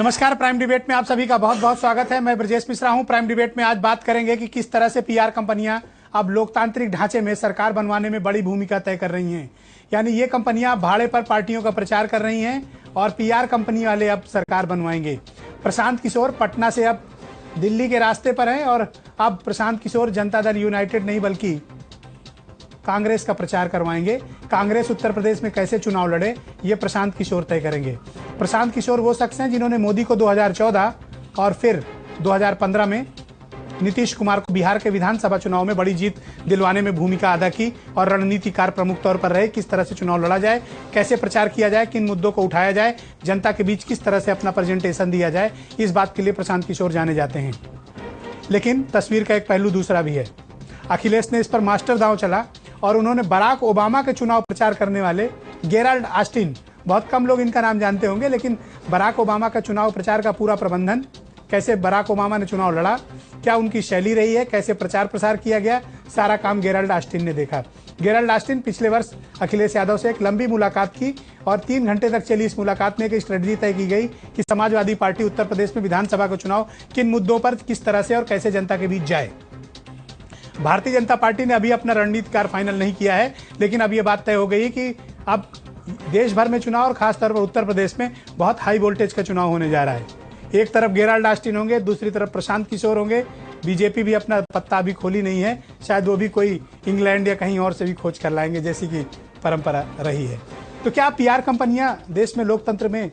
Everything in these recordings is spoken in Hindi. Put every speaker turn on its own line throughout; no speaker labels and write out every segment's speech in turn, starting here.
नमस्कार। प्राइम डिबेट में आप सभी का बहुत बहुत स्वागत है। मैं ब्रजेश मिश्रा हूं। प्राइम डिबेट में आज बात करेंगे कि किस तरह से पीआर कंपनियां अब लोकतांत्रिक ढांचे में सरकार बनवाने में बड़ी भूमिका तय कर रही हैं। यानी ये कंपनियां भाड़े पर पार्टियों का प्रचार कर रही हैं और पीआर कंपनी वाले अब सरकार बनवाएंगे। प्रशांत किशोर पटना से अब दिल्ली के रास्ते पर हैं और अब प्रशांत किशोर जनता दल यूनाइटेड नहीं बल्कि कांग्रेस का प्रचार करवाएंगे। कांग्रेस उत्तर प्रदेश में कैसे चुनाव लड़े ये प्रशांत किशोर तय करेंगे। प्रशांत किशोर वो शख्स हैं जिन्होंने मोदी को 2014 और फिर 2015 में नीतीश कुमार को बिहार के विधानसभा चुनाव में बड़ी जीत दिलवाने में भूमिका अदा की और रणनीतिकार प्रमुख तौर पर रहे। किस तरह से चुनाव लड़ा जाए, कैसे प्रचार किया जाए, किन मुद्दों को उठाया जाए, जनता के बीच किस तरह से अपना प्रेजेंटेशन दिया जाए, इस बात के लिए प्रशांत किशोर जाने जाते हैं। लेकिन तस्वीर का एक पहलू दूसरा भी है। अखिलेश ने इस पर मास्टर दांव चला और उन्होंने बराक ओबामा के चुनाव प्रचार करने वाले गेराल्ड ऑस्टिन, बहुत कम लोग इनका नाम जानते होंगे, लेकिन बराक ओबामा का चुनाव प्रचार का पूरा प्रबंधन, कैसे बराक ओबामा ने चुनाव लड़ा, क्या उनकी शैली रही है, कैसे प्रचार प्रसार किया गया, सारा काम गेराल्ड ऑस्टिन ने देखा। गेराल्ड ऑस्टिन पिछले वर्ष अखिलेश यादव से एक लंबी मुलाकात की और 3 घंटे तक चली इस मुलाकात में एक स्ट्रेटजी तय की गई कि समाजवादी पार्टी उत्तर प्रदेश में विधानसभा का चुनाव किन मुद्दों पर किस तरह से और कैसे जनता के बीच जाए। भारतीय जनता पार्टी ने अभी अपना रणनीतिकार फाइनल नहीं किया है, लेकिन अब ये बात तय हो गई कि अब देश भर में चुनाव और खासतौर पर उत्तर प्रदेश में बहुत हाई वोल्टेज का चुनाव होने जा रहा है। एक तरफ गेराल्ड ऑस्टिन होंगे, दूसरी तरफ प्रशांत किशोर होंगे। बीजेपी भी अपना पत्ता अभी खोली नहीं है, शायद वो भी कोई इंग्लैंड या कहीं और से भी खोज कर लाएंगे जैसी कि परंपरा रही है। तो क्या पीआर कंपनियां देश में लोकतंत्र में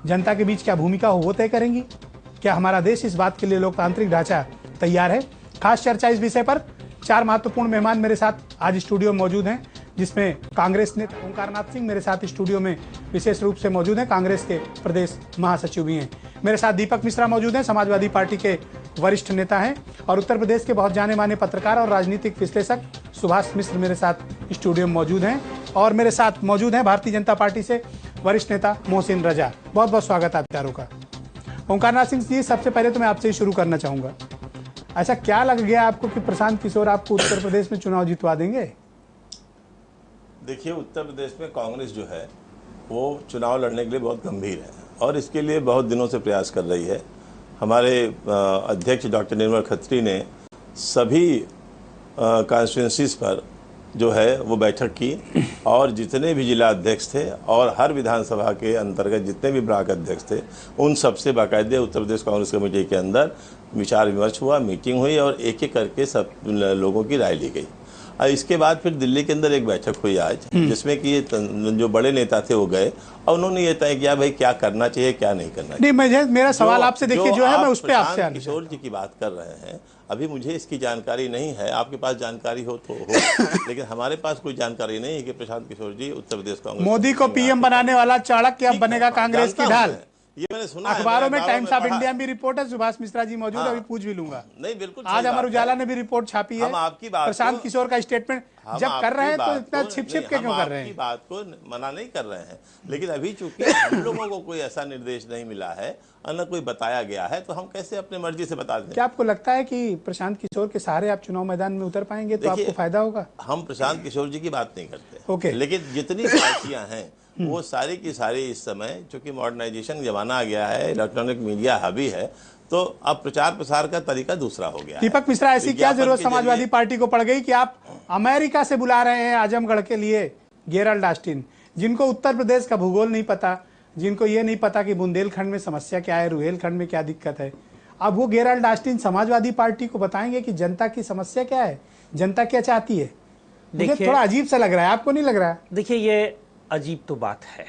जनता के बीच क्या भूमिका हो वो तय करेंगी? क्या हमारा देश इस बात के लिए लोकतांत्रिक ढांचा तैयार है? खास चर्चा इस विषय पर 4 महत्वपूर्ण मेहमान मेरे साथ आज स्टूडियो में मौजूद हैं, जिसमें कांग्रेस नेता ओंकारनाथ सिंह मेरे साथ स्टूडियो में विशेष रूप से मौजूद हैं, कांग्रेस के प्रदेश महासचिव भी हैं। मेरे साथ दीपक मिश्रा मौजूद हैं, समाजवादी पार्टी के वरिष्ठ नेता हैं और उत्तर प्रदेश के बहुत जाने माने पत्रकार और राजनीतिक विश्लेषक सुभाष मिश्र मेरे साथ स्टूडियो में मौजूद हैं। और मेरे साथ मौजूद हैं भारतीय जनता पार्टी से वरिष्ठ नेता मोहसिन रजा। बहुत बहुत स्वागत आप चारों का। ओंकारनाथ सिंह जी, सबसे पहले तो मैं आपसे ही शुरू करना चाहूँगा। अच्छा, क्या लग गया आपको कि प्रशांत किशोर आपको उत्तर प्रदेश में चुनाव जितवा देंगे?
देखिए, उत्तर प्रदेश में कांग्रेस जो है वो चुनाव लड़ने के लिए बहुत गंभीर है और इसके लिए बहुत दिनों से प्रयास कर रही है। हमारे अध्यक्ष डॉक्टर निर्मल खत्री ने सभी कॉन्स्टिट्यूंसीज पर जो है वो बैठक की और जितने भी जिला अध्यक्ष थे और हर विधानसभा के अंतर्गत जितने भी ब्लॉक अध्यक्ष थे उन सबसे बाकायदे उत्तर प्रदेश कांग्रेस कमेटी के अंदर विचार विमर्श हुआ, मीटिंग हुई और एक एक करके सब लोगों की राय ली गई। और इसके बाद फिर दिल्ली के अंदर एक बैठक हुई आज, जिसमें कि ये जो बड़े नेता थे वो गए और उन्होंने ये तय किया भाई क्या करना चाहिए क्या नहीं करना चाहिए।
नहीं, मेरा सवाल आपसे देखिए जो है मैं उस पर आपसे
किशोर जी की बात कर रहे हैं, अभी मुझे इसकी जानकारी नहीं है, आपके पास जानकारी हो तो हो लेकिन हमारे पास कोई जानकारी नहीं है कि प्रशांत किशोर जी उत्तर प्रदेश कांग्रेस
मोदी को पीएम बनाने वाला चाणक्य अब बनेगा कांग्रेस की ढाल।
ये मैंने सुना,
अखबारों में टाइम्स ऑफ इंडिया में भी रिपोर्ट है, सुभाष मिश्रा जी मौजूद है, अभी पूछ भी लूंगा।
नहीं, बिल्कुल
आज अमर उजाला ने भी रिपोर्ट छापी है।
हम आपकी बात
प्रशांत किशोर का स्टेटमेंट जब कर रहे हैं तो इतना छिप के क्यों कर रहे हैं?
बात को मना नहीं कर रहे हैं, लेकिन अभी चूंकि हम लोगों को कोई ऐसा निर्देश नहीं मिला है और न कोई बताया गया है तो हम कैसे अपने मर्जी से बता दें? क्या
आपको लगता है कि प्रशांत किशोर के सहारे आप चुनाव मैदान में उतर पाएंगे तो आपको फायदा होगा?
हम प्रशांत किशोर जी की बात नहीं करते,
ओके,
लेकिन जितनी पार्टियां हैं वो सारी की सारी इस समय चूंकि मॉडर्नाइजेशन जमाना आ गया है, इलेक्ट्रॉनिक मीडिया हावी है, तो अब प्रचार प्रसार का तरीका दूसरा हो गया।
दीपक मिश्रा, ऐसी क्या जरूरत समाजवादी पार्टी को पड़ गई कि आप अमेरिका से बुला रहे हैं आजमगढ़ के लिए गेराल्ड ऑस्टिन, जिनको उत्तर प्रदेश का भूगोल नहीं पता, जिनको ये नहीं पता कि बुंदेलखंड में समस्या क्या है, रुहेलखंड में क्या दिक्कत है। अब वो गेराल्ड ऑस्टिन समाजवादी पार्टी को बताएंगे कि जनता की समस्या क्या है, जनता क्या चाहती है। मुझे थोड़ा अजीब सा लग रहा है, आपको नहीं लग रहा है?
देखिए, ये अजीब तो बात है,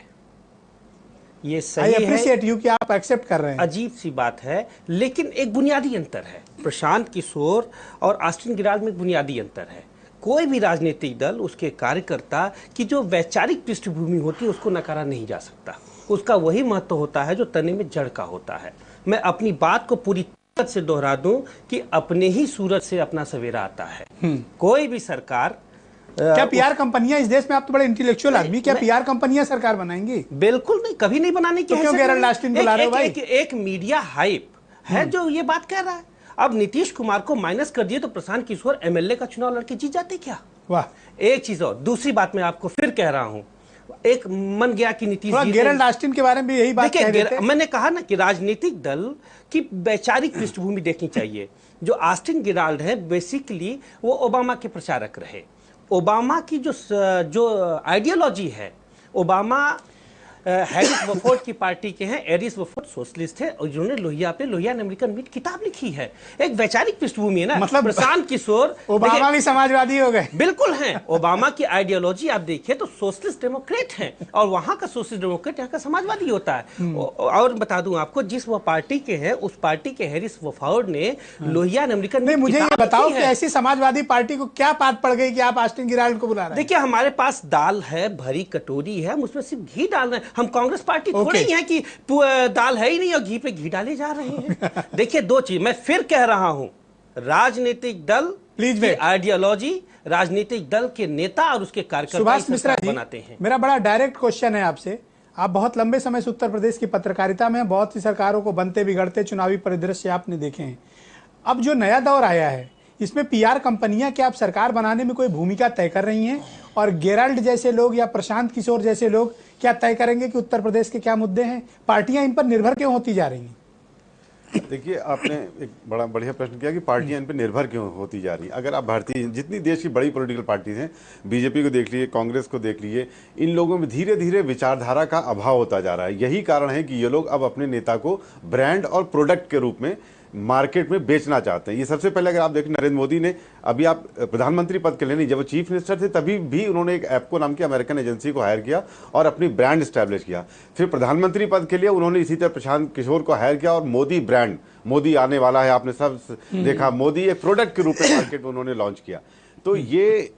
ये सही है
कि आप एक्सेप्ट कर रहे हैं,
अजीब सी बात है, लेकिन एक बुनियादी अंतर है। प्रशांत किशोर और ऑस्टिन गेराल्ड में एक बुनियादी अंतर है। कोई भी राजनीतिक दल, उसके कार्यकर्ता की जो वैचारिक पृष्ठभूमि होती है उसको नकारा नहीं जा सकता। उसका वही महत्व होता है जो तने में जड़ का होता है। मैं अपनी बात को पूरी तरह से दोहरा दूं कि अपने ही सूरज से अपना सवेरा आता है। कोई भी सरकार,
क्या पीआर कंपनियां इस देश में, आप तो बड़े इंटेलेक्चुअल आदमी, क्या पीआर कंपनियां सरकार बनाएंगी?
बिल्कुल नहीं, कभी नहीं बनाने की।
तो क्यों गेराल्ड ऑस्टिन बुला रहे हो भाई?
एक मीडिया हाइप है जो ये बात कह रहा है। अब नीतीश कुमार को माइनस कर दिए तो प्रशांत किशोर एमएलए का चुनाव लड़के जीत जाते क्या?
वाह।
एक चीज और, दूसरी बात मैं आपको फिर कह रहा हूं, एक मन गया कि नीतीश
थोड़ा
जी
गेरल्ड ऑस्टिन के बारे में भी यही बात कह रहे थे।
मैंने कहा ना कि राजनीतिक दल की वैचारिक पृष्ठभूमि देखनी चाहिए। जो ऑस्टिन गिराल्ड है बेसिकली वो ओबामा के प्रचारक रहे। ओबामा की जो आइडियोलॉजी है, ओबामा हैरिस वफोर्ड की पार्टी के हैं। हैरिस वफोर्ड सोशलिस्ट है और जिन्होंने लोहिया ने अमेरिकन मीट किताब लिखी है। एक वैचारिक पृष्ठभूमि है ना,
मतलब
प्रशांत किशोर
ओबामा भी समाजवादी हो गए।
बिल्कुल हैं। ओबामा की आइडियोलॉजी आप देखिए तो सोशलिस्ट डेमोक्रेट हैं और वहां का सोशलिस्ट डेमोक्रेट यहाँ का समाजवादी होता है। और बता दूं आपको, जिस वो पार्टी के हैं उस पार्टी के हैरिस वफोर्ड ने लोहिया अमेरिकन
नहीं, मुझे ये बताओ कि ऐसी समाजवादी पार्र्टी को क्या बात पड़ गई कि आप ऑस्टिन गिराल्ड को बुला रहे हैं?
देखिए, हमारे पास दाल है, भरी कटोरी है, हम उसमें सिर्फ घी डाल रहे हैं। हम कांग्रेस पार्टी थोड़ी है कि दाल है ही नहीं और घी पे घी डाले जा रहे हैं। देखिए, दो चीज मैं फिर कह रहा हूं, राजनीतिक दल की आइडियोलॉजी, राजनीतिक दल के नेता और उसके कार्यकर्ता
सुभाष मिश्रा जी
बनाते हैं।
मेरा बड़ा डायरेक्ट क्वेश्चन है आपसे। आप बहुत लंबे समय से उत्तर प्रदेश की पत्रकारिता में, बहुत सी सरकारों को बनते बिगड़ते चुनावी परिदृश्य आपने देखे हैं। अब जो नया दौर आया है इसमें पीआर कंपनियां क्या आप सरकार बनाने में कोई भूमिका तय कर रही हैं, और गेराल्ड जैसे लोग या प्रशांत किशोर जैसे लोग क्या तय करेंगे कि उत्तर प्रदेश के क्या मुद्दे हैं? पार्टियां इन पर निर्भर क्यों होती जा रही हैं?
देखिए, आपने एक बड़ा बढ़िया प्रश्न किया कि पार्टियां इन पर निर्भर क्यों होती जा रही। अगर आप भारतीय जितनी देश की बड़ी पॉलिटिकल पार्टीज हैं, बीजेपी को देख लीजिए, कांग्रेस को देख लीजिए, इन लोगों में धीरे धीरे विचारधारा का अभाव होता जा रहा है। यही कारण है कि ये लोग अब अपने नेता को ब्रांड और प्रोडक्ट के रूप में मार्केट में बेचना चाहते हैं। ये सबसे पहले अगर आप देखें, नरेंद्र मोदी ने अभी आप प्रधानमंत्री पद के लिए नहीं, जब वो चीफ मिनिस्टर थे तभी भी उन्होंने एक एप्को नाम की अमेरिकन एजेंसी को हायर किया और अपनी ब्रांड स्टैब्लिश किया। फिर प्रधानमंत्री पद के लिए उन्होंने इसी तरह प्रशांत किशोर को हायर किया और मोदी ब्रांड, मोदी आने वाला है, आपने सब देखा, मोदी एक प्रोडक्ट के रूप में मार्केट में उन्होंने लॉन्च किया। तो ये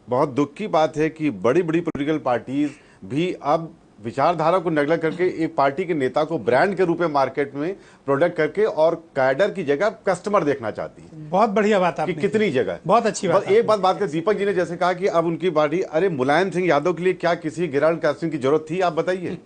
बहुत दुख की बात है कि बड़ी बड़ी पोलिटिकल पार्टीज भी अब विचारधारा को नेगलेक्ट करके एक पार्टी के नेता को ब्रांड के रूप में मार्केट में प्रोडक्ट करके और कैडर की जगह कस्टमर देखना चाहती है।
बहुत बढ़िया बात आपने
कि कितनी जगह,
बहुत अच्छी बात।
एक बात कर, दीपक जी ने जैसे कहा कि अब उनकी पार्टी, अरे मुलायम सिंह यादव के लिए क्या किसी गिराल्ड कास्टिंग की जरूरत थी? आप बताइए।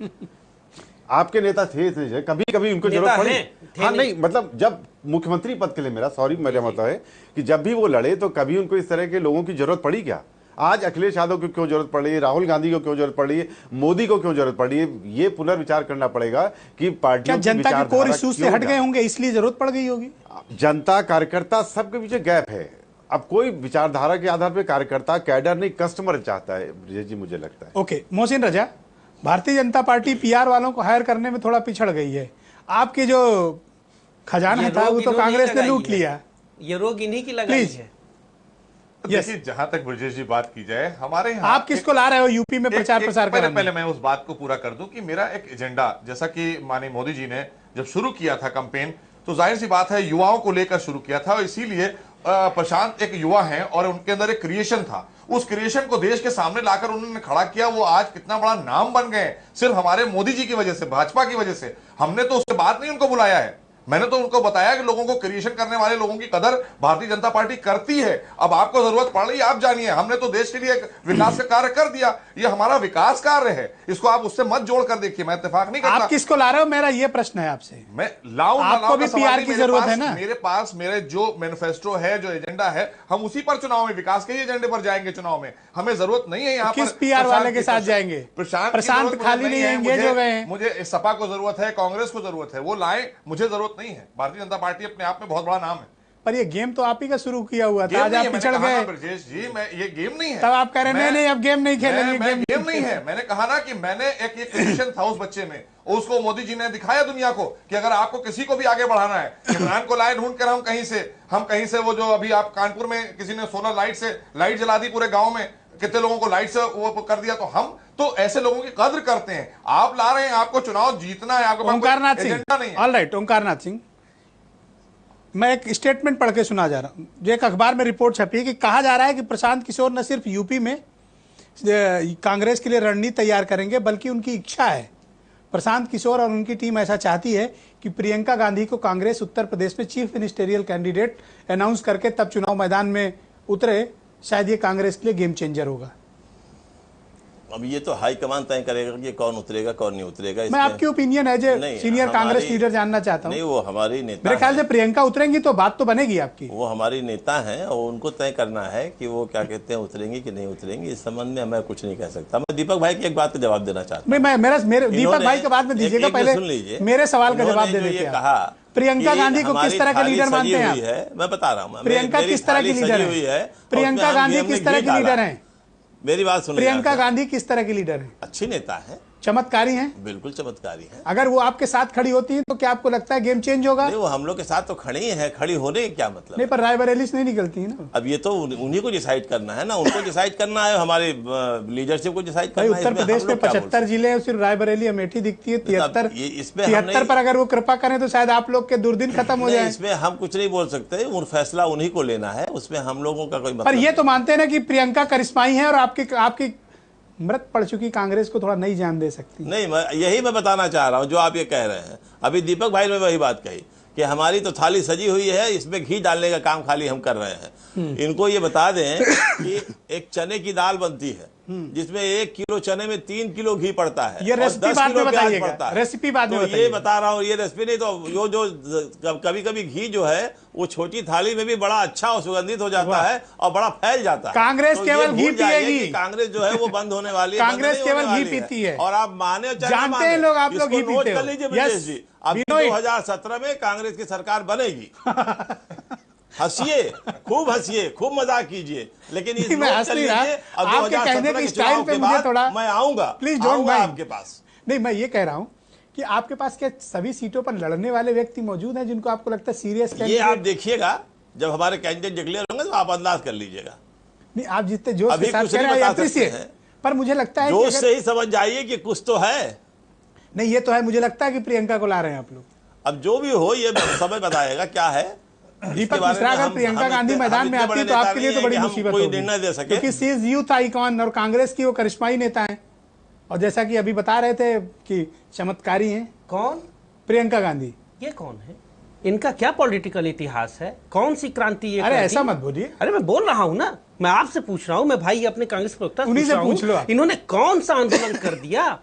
आपके नेता थे इतने, कभी कभी उनको जरूरत पड़ी? हाँ, नहीं मतलब जब मुख्यमंत्री पद के लिए, मेरा मतलब है कि जब भी वो लड़े तो कभी उनको इस तरह के लोगों की जरूरत पड़ी क्या? आज अखिलेश यादव को क्यों जरूरत पड़ रही है, राहुल गांधी को क्यों जरूरत पड़ रही है, मोदी को क्यों जरूरत पड़ रही है? ये पुनर्विचार करना पड़ेगा कि पार्टियों की
जनता के कोर इश्यूज से हट गए होंगे इसलिए जरूरत पड़ गई होगी।
जनता, कार्यकर्ता, सबके पीछे गैप है। अब कोई विचारधारा के आधार पर कार्यकर्ता, कैडर नहीं, कस्टमर चाहता है जी, मुझे लगता है।
Okay, Mohsin Raza, Bharatiya Janata party PR वालों को हायर करने में थोड़ा पिछड़ गई है। आपके जो खजाना था वो तो कांग्रेस ने लूट लिया।
ये रोग इन्हीं की लगाई है।
देखिए, जहां तक ब्रजेश जी बात की जाए, हमारे यहाँ
आप किसको ला रहे हो यूपी में प्रचार प्रसार करने?
पहले मैं उस बात को पूरा कर दूं कि मेरा एक एजेंडा, जैसा कि माननीय मोदी जी ने जब शुरू किया था कैंपेन, तो जाहिर सी बात है युवाओं को लेकर शुरू किया था और इसीलिए प्रशांत एक युवा हैं और उनके अंदर एक क्रिएशन था। उस क्रिएशन को देश के सामने लाकर उन्होंने खड़ा किया। वो आज कितना बड़ा नाम बन गए सिर्फ हमारे मोदी जी की वजह से, भाजपा की वजह से। हमने तो उसके बाद नहीं उनको बुलाया है, मैंने तो उनको बताया कि लोगों को क्रिएशन करने वाले लोगों की कदर भारतीय जनता पार्टी करती है। अब आपको जरूरत पड़ रही है, आप जानिए। हमने तो देश के लिए एक विकास का कार्य कर दिया, ये हमारा विकास कार्य है, इसको आप उससे मत जोड़ कर देखिए। मैं इत्तेफाक नहीं करता।
आप किसको ला रहे हो, मेरा ये प्रश्न है आपसे।
मैं लाऊं ना
आपको भी पीआर की जरूरत है ना?
मेरे पास मेरे जो मैनिफेस्टो है, जो एजेंडा है, हम उसी पर चुनाव में, विकास के ही एजेंडे पर जाएंगे चुनाव में। हमें जरूरत नहीं है यहाँ
किस पीआर वाले के साथ जाएंगे? प्रशांत खाली नहीं एंगेज हो गए हैं।
मुझे सपा को जरूरत है, कांग्रेस को जरूरत है, वो लाए, मुझे जरूरत नहीं है। भारतीय जनता पार्टी अपने आप में बहुत बड़ा नाम है।
पर ये गेम तो आप ही का शुरू किया हुआ था, आज आप पिछड़ गए।
ब्रजेश जी, मैं ये गेम नहीं है।
तब आप कह रहे हैं नहीं अब गेम नहीं खेलेंगे।
गेम नहीं है। मैंने कहा ना कि मैंने एक क्रिएशन था उस बच्चे में, उसको मोदी जी ने दिखाया दुनिया को कि अगर आपको किसी को भी आगे बढ़ाना है, इमरान को लाए ढूंढ कर हम कहीं से वो जो अभी आप कानपुर में किसी ने सोलर लाइट से लाइट जला दी पूरे गांव में, कितने लोगों को लाइट से वो कर दिया। तो हम तो ऐसे लोगों की कद्र करते हैं। आप ला रहे हैं, आपको चुनाव जीतना है, आपको
ओंकारनाथ सिंह,
एजेंडा नहीं है।
ऑलराइट ओंकारनाथ सिंह, मैं एक स्टेटमेंट पढ़ के सुना जा रहा हूं, जो एक अखबार में रिपोर्ट छपी है कि कहा जा रहा है कि प्रशांत किशोर न सिर्फ यूपी में कांग्रेस के लिए रणनीति तैयार करेंगे, बल्कि उनकी इच्छा है, प्रशांत किशोर और उनकी टीम ऐसा चाहती है कि प्रियंका गांधी को कांग्रेस उत्तर प्रदेश में चीफ मिनिस्टेरियल कैंडिडेट अनाउंस करके तब चुनाव मैदान में उतरे। शायद ये कांग्रेस के लिए गेम चेंजर होगा।
अब ये तो हाईकमान तय करेगा कि कौन उतरेगा कौन नहीं उतरेगा।
मैं आपकी ओपिनियन है जो
नहीं,
सीनियर कांग्रेस
हमारी-
लीडर जानना चाहता हूँ।
नहीं, वो हमारी नेता
मेरे ख्याल से
हैं।
प्रियंका उतरेंगी तो बात तो बनेगी आपकी।
वो हमारी नेता हैं और उनको तय करना है कि वो क्या कहते हैं, उतरेंगी कि नहीं उतरेंगी। इस संबंध में मैं कुछ नहीं कह सकता। मैं दीपक भाई की एक बात का जवाब देना चाहता हूँ।
मेरे दीपक
इन्होंने-
भाई के बाद में दीजिएगा,
एक
पहले
सुन लीजिए।
मेरे सवाल का जवाब
इन्होंने
दे
जो
देते
ये
हैं।
कहा
प्रियंका
कि
गांधी को किस
हमारी
तरह के
थाली
लीडर
सजी
मानते हैं
हुई
आप?
है, मैं बता रहा हूँ।
प्रियंका
मेरी
किस तरह
थाली
की लीडर
सजी हुई है
है?
और
प्रियंका
उसमें
गांधी
हमने
किस तरह
घी
की
डाला।
लीडर हैं?
मेरी बात सुनिए।
प्रियंका गांधी किस तरह की लीडर है?
अच्छी नेता है,
चमत्कारी हैं?
बिल्कुल चमत्कारी है।
अगर वो आपके साथ खड़ी होती है तो क्या आपको लगता है गेम चेंज होगा?
नहीं, वो हम लोग के साथ तो खड़ी ही है, खड़ी होने के क्या मतलब?
नहीं, पर रायबरेली से नहीं निकलती है ना।
अब ये तो उन्हीं को डिसाइड करना है ना, उनको डिसाइड करना है, हमारे लीडरशिप को डिसाइड
भाई
करना है।
उत्तर
इसमें
प्रदेश
हम
में
लोग क्या बोल
75 जिले हैं, सिर्फ रायबरेली अमेठी दिखती है। 73
इसमें हम
73
नहीं-
पर अगर वो कृपा करें तो शायद आप लोग के दुर्दिन खत्म हो
नहीं,
जाए।
इसमें हम कुछ नहीं बोल सकते। उन फैसला उन्हीं को लेना है, उसमें हम लोगों का कोई मतलब
पर ये
नहीं।
तो मानते हैं ना कि प्रियंका करिश्माई है और आपकी मृत पड़ चुकी कांग्रेस को थोड़ा नई जान दे सकती है।
नहीं, यही मैं बताना चाह रहा हूँ जो आप ये कह रहे हैं। अभी दीपक भाई ने वही बात कही कि हमारी तो थाली सजी हुई है, इसमें घी डालने का काम खाली हम कर रहे हैं। इनको ये बता दें कि एक चने की दाल बनती है जिसमें 1 किलो चने में 3 किलो घी पड़ता है।
ये
और
रेसिपी
10
बाद में
किलो प्याज
बताइएगा।
पड़ता है।
रेसिपी बाद में
तो ये
बताइएगा।
बता रहा हूँ, ये रेसिपी नहीं तो जो कभी कभी घी जो है वो छोटी थाली में भी बड़ा अच्छा और सुगंधित हो जाता है और बड़ा फैल जाता है।
कांग्रेस
तो
केवल
ये भूल
घी
जाइए
पिएगी।
कि कांग्रेस जो है वो बंद होने वाली है।
कांग्रेस
बंद नहीं
केवल
होने
घी
वाली
पीती है।
और आप माने और चाहे ना
जानते
माने,
हैं लोग आप लोग
इसको
घी
नोट
पीते
कर
हो।
लीजिए
Yes,
ब्रजेश जी। अब
we know it.
2017 में कांग्रेस की सरकार बनेगी। हंसिए, खूब हंसिए, खूब मजाक कीजिए, लेकिन इस
नहीं, मैं
नोट
हंस
कर
नहीं रहा।
लीजिए, अब
आपके कहने
2017
की
के
स्टाइल
चुनाव
पे
के
मुझे
बाद
थोड़ा
मैं आऊंगा,
प्लीज डोंट
आऊंगा
माइंड
आपके पास।
नहीं, मैं ये कह रहा हूँ कि आपके पास क्या सभी सीटों पर लड़ने वाले व्यक्ति मौजूद हैं जिनको आपको लगता है सीरियस
ये
कैंडिडेट?
आप देखिएगा, जब हमारे कैंडिडेट डिक्लेयर होंगे तो आप अंदाज कर लीजिएगा।
नहीं, आप जितने जोश
अभी
के साथ
कुछ
कह
नहीं
रहे हैं,
बता सकते
appreciate।
हैं।
पर मुझे लगता है कि
जोश
अगर-
से ही समझ जाइए कि कुछ तो है।
नहीं, ये तो है, मुझे लगता है कि प्रियंका को ला रहे हैं आप लोग।
अब जो भी हो ये समय बताएगा क्या है।
दीपक मिश्रा अगर प्रियंका गांधी मैदान में आती है तो आपके लिए तो बड़ी मुसीबत
कोई
होगी,
निर्णय दे सके।
क्योंकि सी इज यूथ आइकॉन और कांग्रेस की वो करिश्माई नेता हैं। और जैसा कि अभी बता रहे थे कि चमत्कारी हैं
कौन?
प्रियंका गांधी।
ये कौन है? इनका क्या पॉलिटिकल इतिहास है? कौन सी क्रांति ये
अरे
कर
ऐसा
दी?
मत बोलिए।
अरे मैं बोल रहा हूँ ना, मैं आपसे पूछ रहा हूँ, मैं भाई अपने कांग्रेस प्रवक्ता से
उन्हीं से
रहा हूँ,
पूछ लो आप।
इन्होंने कौन सा आंदोलन कर दिया?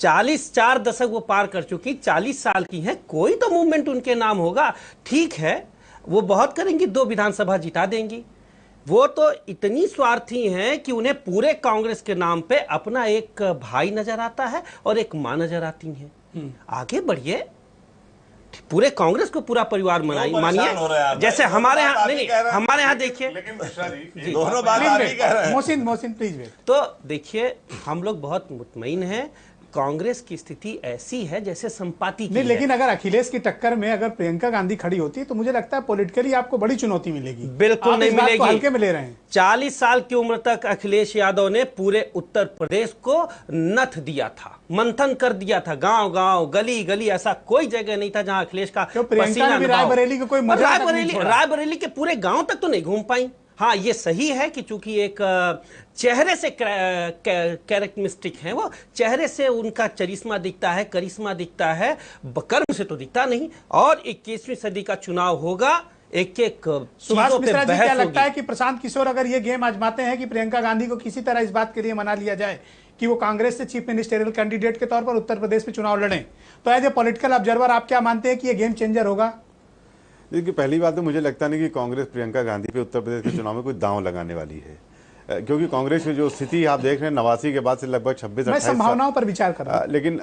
4 दशक वो पार कर चुकी, 40 साल की है, कोई तो मूवमेंट उनके नाम होगा। ठीक है, वो बहुत करेंगी, 2 विधानसभा जिता देंगी। वो तो इतनी स्वार्थी हैं कि उन्हें पूरे कांग्रेस के नाम पे अपना एक भाई नजर आता है और एक मां नजर आती हैं। आगे बढ़िए, पूरे कांग्रेस को पूरा परिवार
परेशान हो रहे हैं
मानिए,
आप
जैसे
भाई।
हमारे
दोनों
यहाँ
बात आप ही
नहीं,
कह रहे हैं।
हमारे यहाँ देखिए,
लेकिन मिश्रा जी
दोनों बात आप ही कह रहे हैं।
Mohsin please wait.
तो देखिए हम लोग बहुत मुतमईन हैं, कांग्रेस की स्थिति ऐसी है जैसे संपाति की
नहीं,
है।
लेकिन अगर अखिलेश की टक्कर में अगर प्रियंका गांधी खड़ी होती है तो मुझे लगता है पॉलिटिकली आपको बड़ी चुनौती मिलेगी।
बिल्कुल
आप
नहीं
इस बात को
मिलेगी।
हल्के में ले रहे हैं।
40 साल की उम्र तक अखिलेश यादव ने पूरे उत्तर प्रदेश को नथ दिया था, मंथन कर दिया था, गांव गांव गली गली, ऐसा कोई जगह नहीं था जहां अखिलेश का
क्यों, प्रियंका
पसीना
ने भी
न बहाओ।
रायबरेली को कोई
और
मजा तक नहीं छोड़ा।
रायबरेली के पूरे गांव तक तो नहीं घूम पाई। हाँ, ये सही है कि चूंकि एक चेहरे से कैरेक्टरिस्टिक है, वो चेहरे से उनका चरिश्मा दिखता है, करिश्मा दिखता है, कर्म से तो दिखता नहीं। और 21वीं सदी का चुनाव होगा, एक एक
सुभाष
चीजों पे
मिश्रा जी, क्या
बहस
लगता है
होगी।
कि प्रशांत किशोर अगर ये गेम आजमाते हैं कि प्रियंका गांधी को किसी तरह इस बात के लिए मना लिया जाए कि वो कांग्रेस से चीफ मिनिस्टरियल कैंडिडेट के तौर पर उत्तर प्रदेश में चुनाव लड़ें, तो एज ए पॉलिटिकल ऑब्जर्वर आप क्या मानते हैं कि ये गेम चेंजर होगा?
देखिए, पहली बात तो मुझे लगता नहीं कि कांग्रेस प्रियंका गांधी पे उत्तर प्रदेश के चुनाव में कोई दांव लगाने वाली है, क्योंकि कांग्रेस की जो स्थिति आप देख रहे हैं 89 के बाद से लगभग 26-28
मैं संभावनाओं पर विचार कर रहा हूं।
लेकिन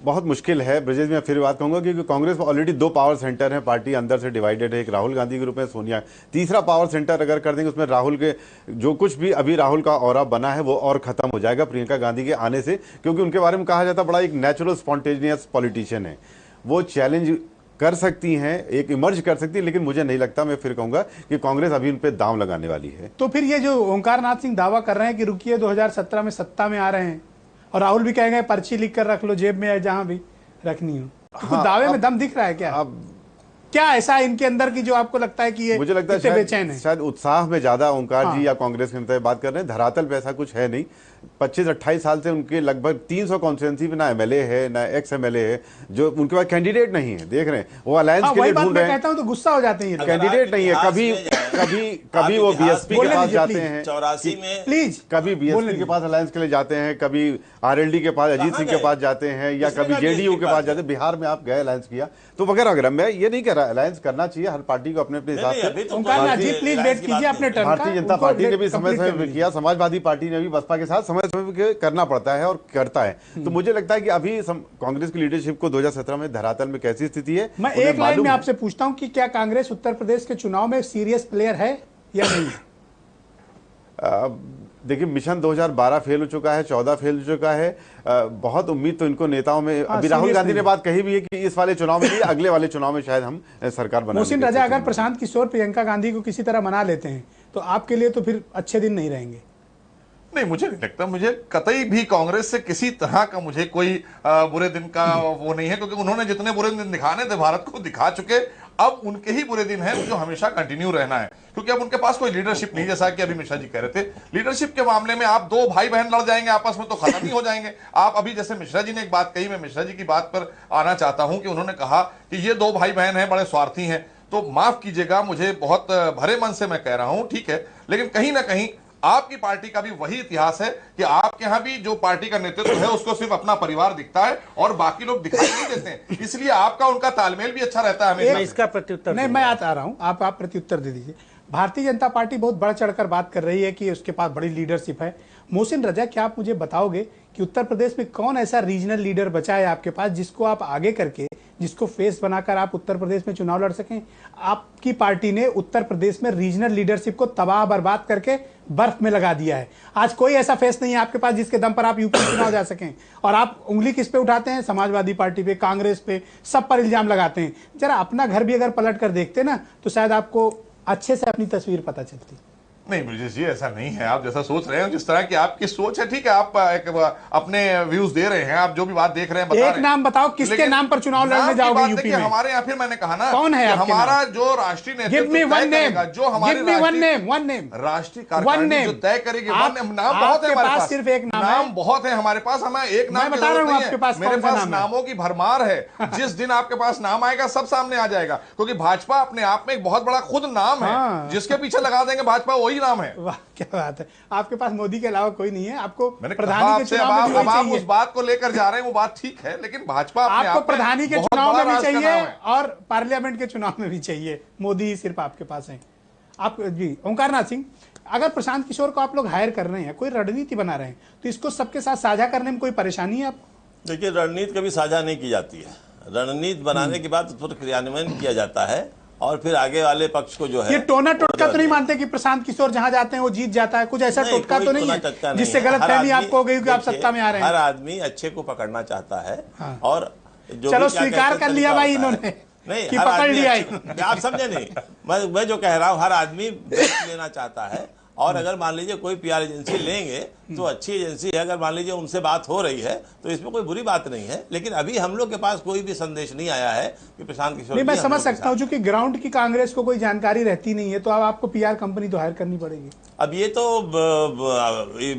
बहुत मुश्किल है ब्रजेश। मैं फिर बात कहूंगा क्योंकि कांग्रेस में ऑलरेडी 2 पावर सेंटर हैं, पार्टी अंदर से डिवाइडेड है, एक राहुल गांधी के रूप में, सोनिया। तीसरा पावर सेंटर अगर कर देंगे उसमें राहुल के जो कुछ भी अभी राहुल का ऑरा बना है वो और खत्म हो जाएगा प्रियंका गांधी के आने से, क्योंकि उनके बारे में कहा जाता बड़ा एक नेचुरल स्पॉन्टेनियस पॉलिटिशियन है। वो चैलेंज कर सकती हैं, एक इमर्ज कर सकती है, लेकिन मुझे नहीं लगता, मैं फिर कहूंगा कि कांग्रेस अभी उन पे दांव लगाने वाली है।
तो फिर ये जो ओंकार नाथ सिंह दावा कर रहे हैं कि रुकिए 2017 में सत्ता में आ रहे हैं, और राहुल भी कहेंगे पर्ची लिख कर रख लो जेब में या जहां भी रखनी हो, तो कुछ दावे में दम दिख रहा है क्या?
अब
क्या ऐसा है इनके अंदर की जो आपको लगता है कि ये
मुझे लगता
इतने
है
बेचैन है?
शायद उत्साह में ज्यादा ओंकार
हाँ।
जी या कांग्रेस के नेता बात कर रहे हैं, धरातल पे ऐसा कुछ है नहीं। 25-28 साल से उनके लगभग 300 कॉन्स्टिट्यूंसी में ना एमएलए है ना एक्स एमएलए है, जो उनके पास कैंडिडेट नहीं है। देख रहे हैं वो अलायंस के लिए ढूंढ रहे हैं,
कहता हूं तो गुस्सा हो जाते हैं ये लोग।
कैंडिडेट नहीं है। कभी कभी वो बीएसपी के पास जाते हैं,
84 में
प्लीज,
कभी बीएसपी के पास अलायंस के लिए जाते हैं, कभी आरएलडी के पास अजीत सिंह के पास जाते हैं, या कभी जेडीयू के पास जाते हैं। बिहार में आप गए अलायंस किया तो वगैरह वगैरह। मैं ये नहीं कह रहा, अलायंस करना चाहिए हर पार्टी को अपने अपने हिसाब से।
ओंकार जी प्लीज वेट कीजिए अपने टर्न का।
भारतीय जनता पार्टी ने भी समय समय पर किया, समाजवादी पार्टी ने भी बसपा के साथ समय समय पर करना पड़ता है और करता है। तो मुझे लगता है कि अभी कांग्रेस की लीडरशिप को 2017 में धरातल में कैसी स्थिति है।
मैं एक लाइन में आपसे पूछता हूं कि क्या कांग्रेस उत्तर प्रदेश के चुनाव में सीरियस प्लेयर है या नहीं?
देखिए, मिशन 2012 फेल हो चुका है, 14 फेल हो चुका है। बहुत उम्मीद तो इनको नेताओं में, अभी राहुल गांधी ने बात कही भी है कि इस वाले चुनाव में नहीं, अगले वाले चुनाव में शायद हम सरकार बनाएंगे।
मोहसिन रजा, अगर प्रशांत किशोर प्रियंका गांधी को किसी तरह मना लेते हैं तो आपके लिए तो फिर अच्छे दिन नहीं रहेंगे।
नहीं, मुझे नहीं लगता, मुझे कतई भी कांग्रेस से किसी तरह का मुझे कोई बुरे दिन का वो नहीं है, क्योंकि उन्होंने जितने बुरे दिन दिखाने थे भारत को दिखा चुके। अब उनके ही बुरे दिन हैं जो हमेशा कंटिन्यू रहना है, क्योंकि अब उनके पास कोई लीडरशिप नहीं। जैसा कि अभी मिश्रा जी कह रहे थे, लीडरशिप के मामले में आप दो भाई बहन लड़ जाएंगे आपस में तो खत्म ही हो जाएंगे। आप अभी जैसे मिश्रा जी ने एक बात कही, मैं मिश्रा जी की बात पर आना चाहता हूं कि उन्होंने कहा कि ये दो भाई बहन हैं, बड़े स्वार्थी हैं। तो माफ कीजिएगा, मुझे बहुत भरे मन से मैं कह रहा हूं, ठीक है, लेकिन कहीं ना कहीं आपकी पार्टी का भी वही इतिहास है कि आपके यहां भी जो पार्टी का नेतृत्व है उसको सिर्फ अपना परिवार दिखता है और बाकी लोग दिखाई नहीं देते हैं, इसलिए आपका उनका तालमेल भी अच्छा रहता है हमेशा।
मैं इसका प्रत्युत्तर
नहीं, मैं आ रहा हूं, आप प्रत्युत्तर दे दीजिए। भारतीय जनता पार्टी बहुत बढ़ चढ़कर बात कर रही है कि उसके पास बड़ी लीडरशिप है। मोहसिन रजा, क्या आप मुझे बताओगे कि उत्तर प्रदेश में कौन ऐसा रीजनल लीडर बचा है आपके पास जिसको आप आगे करके, जिसको फेस बनाकर आप उत्तर प्रदेश में चुनाव लड़ सकें? आपकी पार्टी ने उत्तर प्रदेश में रीजनल लीडरशिप को तबाह बर्बाद करके बर्फ में लगा दिया है। आज कोई ऐसा फेस नहीं है आपके पास जिसके दम पर आप यूपी चुनाव जा सकें, और आप उंगली किस पे उठाते हैं? समाजवादी पार्टी पे, कांग्रेस पे, सब पर इल्जाम लगाते हैं। जरा अपना घर भी अगर पलट कर देखते ना तो शायद आपको अच्छे से अपनी तस्वीर पता चलती।
नहीं ब्रजेश जी, ऐसा नहीं है। आप जैसा सोच रहे हैं, जिस तरह की आपकी सोच है, ठीक है, आप एक अपने व्यूज दे रहे हैं, आप जो भी बात देख रहे हैं बता
एक
रहे हैं।
नाम बताओ किसके नाम पर चुनाव लड़ने जाओगे यूपी में?
हमारे यहाँ फिर मैंने कहा ना,
कौन है आपके
हमारा जो राष्ट्रीय नेतृत्व जो हमारे राष्ट्रीय कार्यकारिणी जो तय करेगी, नाम बहुत है हमारे पास,
सिर्फ एक
नाम बहुत है हमारे पास, हमें एक नाम
बता रहा हूँ आपके पास,
मेरे पास नामों की भरमार है। जिस दिन आपके पास नाम आएगा सब सामने आ जाएगा, क्योंकि भाजपा अपने आप में एक बहुत बड़ा खुद नाम है, जिसके पीछे लगा देंगे भाजपा वही नाम है।
क्या बात है, आपके पास मोदी के अलावा कोई नहीं है। आपको
मैंने
प्रधानी के चुनाव में भी
आप उस बात को लेकर जा रहे हैं, वो बात ठीक है, लेकिन भाजपा
आपको प्रधानी के चुनाव में भी चाहिए और पार्लियामेंट के चुनाव में भी चाहिए। मोदी ही सिर्फ आपके पास है। आप जी ओंकार नाथ सिंह, अगर प्रशांत किशोर को आप लोग हायर कर रहे हैं, कोई रणनीति बना रहे हैं, तो इसको सबके साथ साझा करने में कोई परेशानी है आपको?
देखिए, रणनीति कभी साझा नहीं की जाती है। रणनीति बनाने के बाद उस पर क्रियान्वयन किया जाता है और फिर आगे वाले पक्ष को जो है,
ये टोना टोटका तो नहीं मानते कि प्रशांत किशोर जहां जाते हैं वो जीत जाता है? कुछ ऐसा टोटका तो नहीं है जिससे गलतफहमी आपको हो गई कि आप सत्ता में आ रहे हैं?
हर आदमी अच्छे को पकड़ना चाहता है।
हाँ।
और जो
चलो स्वीकार कर लिया भाई इन्होंने
नहीं
कि पकड़ लिया।
आप समझे नहीं, मैं जो कह रहा हूँ, हर आदमी बेस्ट लेना चाहता है। और अगर मान लीजिए कोई पीआर एजेंसी लेंगे तो अच्छी एजेंसी है, अगर मान लीजिए उनसे बात हो रही है तो इसमें कोई बुरी बात नहीं है। लेकिन अभी हम लोग के पास कोई भी संदेश नहीं आया है कि प्रशांत किशोर।
नहीं, मैं समझ सकता हूँ, क्योंकि ग्राउंड की कांग्रेस को कोई जानकारी रहती नहीं है, तो अब आपको पीआर कंपनी तो हायर करनी पड़ेगी।
अब ये तो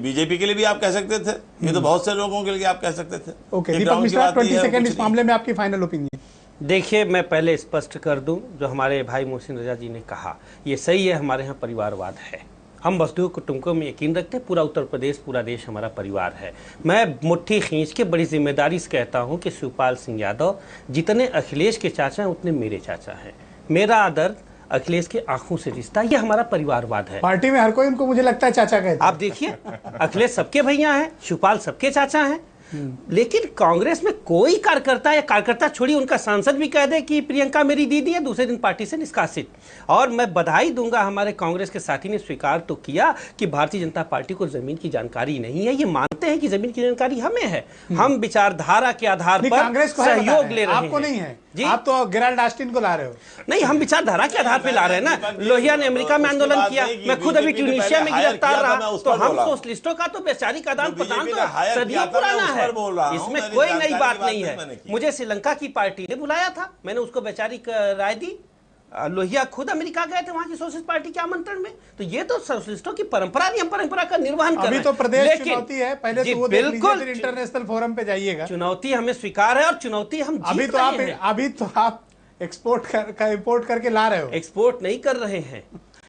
बीजेपी के लिए भी आप कह सकते थे, ये तो बहुत से लोगों के लिए आप कह सकते थे।
ओके, दीपक मिश्रा, 20 सेकंड इस मामले में आपकी फाइनल ओपिनियन।
देखिए, मैं पहले स्पष्ट कर दूं, जो हमारे भाई मोहसिन रजा जी ने कहा ये सही है। हमारे यहाँ परिवारवाद है, हम वसुधैव कुटुंबकम में यकीन रखते हैं। पूरा उत्तर प्रदेश, पूरा देश हमारा परिवार है। मैं मुट्ठी खींच के बड़ी जिम्मेदारी से कहता हूं कि शिवपाल सिंह यादव जितने अखिलेश के चाचा हैं उतने मेरे चाचा हैं। मेरा आदर अखिलेश के आंखों से रिश्ता, ये हमारा परिवारवाद है।
पार्टी में हर कोई उनको मुझे लगता है चाचा कहता है।
आप देखिए, अखिलेश सबके भैया हैं, शिवपाल सबके चाचा हैं। लेकिन कांग्रेस में कोई कार्यकर्ता, या कार्यकर्ता छोड़िए उनका सांसद भी कह दे कि प्रियंका मेरी दीदी है, दूसरे दिन पार्टी से निष्कासित। और मैं बधाई दूंगा, हमारे कांग्रेस के साथी ने स्वीकार तो किया कि भारतीय जनता पार्टी को जमीन की जानकारी नहीं है। ये मानते हैं कि जमीन की जानकारी हमें है, हम विचारधारा के आधार पर
कांग्रेस को
सहयोग ले रहे हैं।
आपको नहीं है
जी,
आप तो गेराल्ड ऑस्टिन को ला रहे हो।
नहीं, हम विचारधारा के आधार पे ला रहे हैं ना। लोहिया ने अमेरिका में आंदोलन किया, मैं खुद अभी ट्यूनीशिया में गिरफ्तार रहा, तो हम सोशलिस्टों का तो वैचारिक आदान प्रदान तो सदियों पुराना है, इसमें कोई नई बात नहीं है। मुझे श्रीलंका की पार्टी ने बुलाया था, मैंने उसको वैचारिक राय दी, लोहिया खुद अमेरिका गए थे वहां की सोशलिस्ट पार्टी के आमंत्रण में। तो ये तो सोशलिस्टों की परंपरा नहीं, हम परंपरा का निर्वहन कर रहे
अभी
हैं।
तो प्रदेश
लेकिन-
चुनौती है, पहले
जी,
तो वो देख लीजिए,
बिल्कुल
फिर इंटरनेशनल फोरम पे जाइएगा।
चुनौती हमें स्वीकार है और चुनौती हम
अभी
जीत
तो
रहे हैं।
अभी तो आप इंपोर्ट करके ला रहे हो।
एक्सपोर्ट नहीं कर रहे हैं,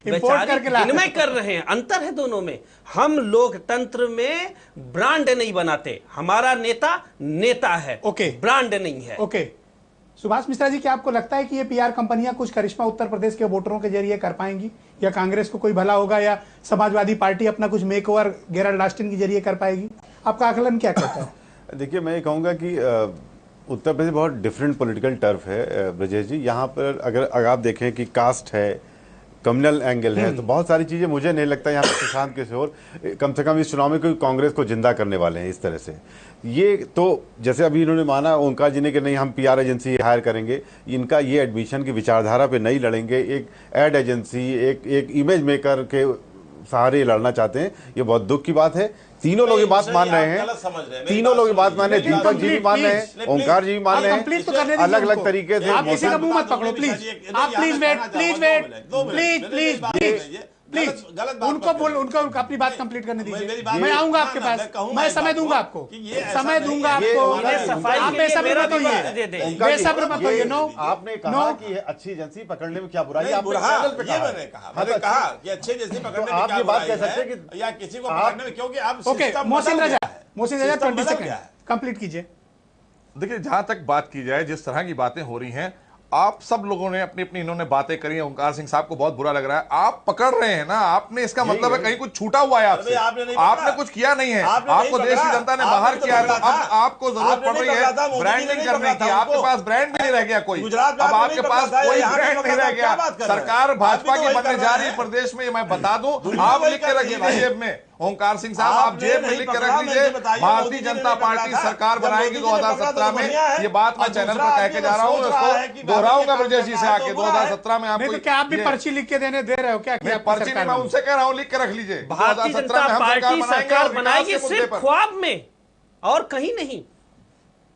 इंपोर्ट
वैचारिक
करके ला रहे
विनिमय
हैं।
कर रहे हैं। अंतर है दोनों में। हम लोकतंत्र में ब्रांड नहीं बनाते, हमारा नेता है,
ओके।
ब्रांड नहीं है।
ओके, सुभाष मिश्रा जी, क्या आपको लगता है कि ये पीआर कंपनियां कुछ करिश्मा उत्तर प्रदेश के वोटरों के जरिए कर पाएंगी, या कांग्रेस को कोई भला होगा, या समाजवादी पार्टी अपना कुछ मेकओवर गेराल्ड ऑस्टिन के जरिए कर पाएगी? आपका आकलन क्या कहता है?
देखिए, मैं ये कहूँगा कि उत्तर प्रदेश बहुत डिफरेंट पॉलिटिकल टर्फ है ब्रजेश जी। यहाँ पर अगर आप देखें कि कास्ट है, कम्युनल एंगल है, तो बहुत सारी चीज़ें मुझे नहीं लगता यहाँ पर सुशांत किशोर कम से कम इस चुनाव में कोई कांग्रेस को जिंदा करने वाले हैं इस तरह से। ये तो जैसे अभी इन्होंने माना ओंकार जी ने कि नहीं हम पीआर एजेंसी हायर करेंगे, इनका ये एडमिशन की विचारधारा पे नहीं लड़ेंगे, एक एड एजेंसी, एक इमेज मेकर के सहारे लड़ना चाहते हैं। ये बहुत दुख की बात है। तीनों लोग ये बात मान रहे हैं, तीनों लोग ये बात मान रहे हैं, दीपक जी भी मान रहे हैं, ओंकार जी भी मान रहे
कंप्लीट तो करने
हैं,
दीजिए
अलग अलग
उनको।
तरीके से।
आप किसी का मुंह मत पकड़ो प्लीज, आप प्लीज वेट, प्लीज उनको बोल, उनको अपनी बात कंप्लीट करने दीजिए। मैं आऊंगा आपके पास, मैं समय दूंगा आपको, समय दूंगा आपको।
सफाई
आप
के लिए
बेसब्र
मेरा
मत
भी
होइए,
वक्त दे दे।
बेसब्र मत होइए। नो,
आपने कहा कि अच्छी एजेंसी पकड़ने में क्या बुराई है, आपने
हाँ,
चैनल पे
ये
कहा।
मैंने कहा, मैंने कहा कि अच्छे जैसे पकड़ने
तो
में
आप
क्या
ये बात
बुराई
कह सकते
है,
हैं कि
या किसी को
आप-
पकड़ने में, क्योंकि अब
ओके,
सिस्टम
मोहसिन
बदल
रजा,
गया है।
मोहसिन रजा
सिस्टम
20
बदल
सेकंड
गया है।
कंप्लीट कीजिए।
देखिए, जहां तक बात की जाए, जिस तरह की बातें हो रही हैं, आप सब लोगों ने अपनी अपनी इन्होंने बातें करी हैं। ओंकार सिंह साहब को बहुत बुरा लग रहा है। आप पकड़ रहे हैं ना, आपने, इसका मतलब है कहीं कुछ छूटा हुआ है आपसे।
आपने नहीं पकड़ा।
आपने कुछ किया नहीं है,
आपने
आपको
नहीं
देश की
पकड़ा।
जनता ने
आपने
बाहर
तो
किया है। तो
पकड़ा
अब
था।
आपको जरूरत
आपने
पड़
नहीं
रही
पकड़ा था,
है
मोदी जी ने
ब्रांडिंग
नहीं
करने
पकड़ा
की।
था
आपके
उनको।
पास ब्रांड भी नहीं रह गया कोई।
गुजरात में
अब
आपने
आपके
नहीं
पास
पकड़ा था,
कोई
यहाँ नहीं
ब्रांड नहीं
पकड़ा
रह
था,
गया।
क्या बात कर रहे हैं?
सरकार भाजपा
आप भी तो
की
वही
बनने
कर
जा
रहे
रही है
हैं।
प्रदेश में, ये मैं बता दूं।
दुनिया
आप
वही
लिख
कर
के रख
रही है
लीजिए
भाई।
जेब में, ओंकार सिंह साहब, आप
आपने
जेब में
नहीं
लिख के
पकड़ा,
रख लीजिए।
मुझे बताइए,
भारतीय
मोदी जी ने
जनता
नहीं पकड़ा
पार्टी
था।
सरकार
जब
बनाएगी
मोदी जी ने पकड़ा
2017
तो बढ़िया है।
में। ये बात मैं
और
चैनल
दूसरा
पर कह
आदमी
के जा रहा हूँ,
सोच रहा है कि
इसको दोहराऊंगा
भारत
ब्रजेश जी से
का
आके
तो बुरा है।
2017 में आपको।
नहीं तो क्या आप भी
ये-
पर्ची लिख के दे रहे हो क्या कि
नहीं,
आपकी
पर्ची नहीं,
सरकार
मैं
बने?
उनसे कह रहा हूँ, लिख के रख लीजिए।
भारतीय
2017
जनता
में हम
पार्टी सरकार
और
बनाएगी
विकास के मुद्दे
सिर्फ
पर।
ख्वाब में और कहीं नहीं।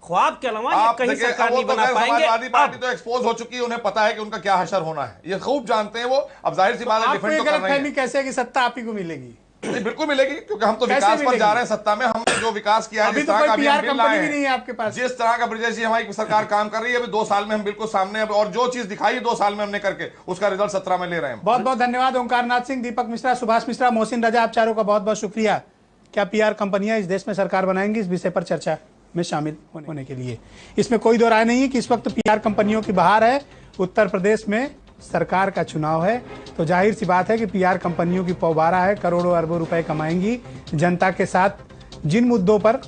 ख्वाब के अलावा ये
आप
कहीं
देखिए,
सरकार
वो
नहीं
तो
बना
खैर
पाएंगे।
समाजवादी पार्टी
अब
तो एक्सपोज हो चुकी है, उन्हें पता है कि उनका क्या हशर होना है, ये खूब जानते हैं वो। अब जाहिर सी बात है,
आपको ये
डिफेंड तो कर रहे
गलतफहमी
हैं।
कैसे है कि सत्ता आप ही को मिलेगी?
नहीं, बिल्कुल मिलेगी, क्योंकि हम तो
कैसे
विकास पर
मिलेगी?
जा रहे हैं। सत्ता में हमने जो विकास किया है,
अभी
जिस
तो
तरह
कोई
का अभी हम
पीआर
बिल
कंपनी
लाए
भी
हैं,
नहीं है आपके पास।
जिस तरह का ब्रजेश जी हमारी सरकार काम कर रही है, अभी 2 साल में हम बिल्कुल सामने, और जो चीज दिखाई 2 साल में हमने करके, उसका रिजल्ट 17 में ले रहे हैं।
बहुत बहुत धन्यवाद ओंकार नाथ सिंह, दीपक मिश्रा, सुभाष मिश्रा, मोहसिन रजा, आप चारों का बहुत बहुत शुक्रिया। क्या पीआर कंपनियां इस देश में सरकार बनाएंगी, इस विषय पर चर्चा में शामिल होने के लिए। इसमें कोई दो राय नहीं है कि इस वक्त पीआर कंपनियों की बहार है। उत्तर प्रदेश में सरकार का चुनाव है, तो जाहिर सी बात है कि पीआर कंपनियों की पौबारा है, करोड़ों अरबों रुपए कमाएंगी। जनता के साथ जिन मुद्दों पर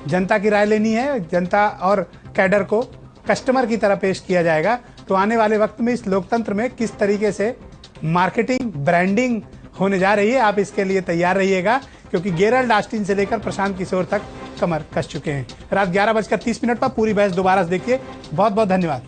जनता की राय लेनी है, जनता और कैडर को कस्टमर की तरह पेश किया जाएगा। तो आने वाले वक्त में इस लोकतंत्र में किस तरीके से मार्केटिंग, ब्रांडिंग होने जा रही है, आप इसके लिए तैयार रहिएगा, क्योंकि गेराल्ड ऑस्टिन से लेकर प्रशांत किशोर तक कमर कस चुके हैं। रात 11:30 पर पूरी बहस दोबारा से देखिए। बहुत बहुत धन्यवाद।